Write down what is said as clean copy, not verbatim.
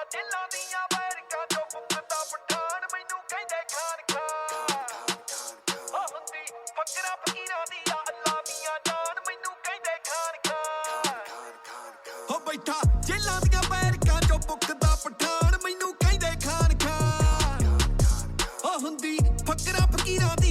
ਬੈਠਾ ਜੇਲਾਂ ਦੀਆਂ ਬੈਰਕਾਂ ਚੋਂ ਪੁੱਕਦਾ ਪਠਾਨ ਮੈਨੂੰ ਕਹਿੰਦੇ ਖਾਨ ਖਾਨ ਉਹ ਹੁੰਦੀ ਫਕਰਾਂ ਫਕੀਰਾਂ ਦੀ ਆ ਅੱਲਾ ਦੀਆਂ ਜਾਨ ਮੈਨੂੰ ਕਹਿੰਦੇ ਖਾਨ ਖਾਨ ਹੋ ਬੈਠਾ ਜੇਲਾਂ ਦੀਆਂ ਬੈਰਕਾਂ ਚੋਂ ਪੁੱਕਦਾ ਪਠਾਨ ਮੈਨੂੰ ਕਹਿੰਦੇ ਖਾਨ ਖਾਨ ਉਹ ਹੁੰਦੀ ਫਕਰਾਂ ਫਕੀਰਾਂ ਦੀ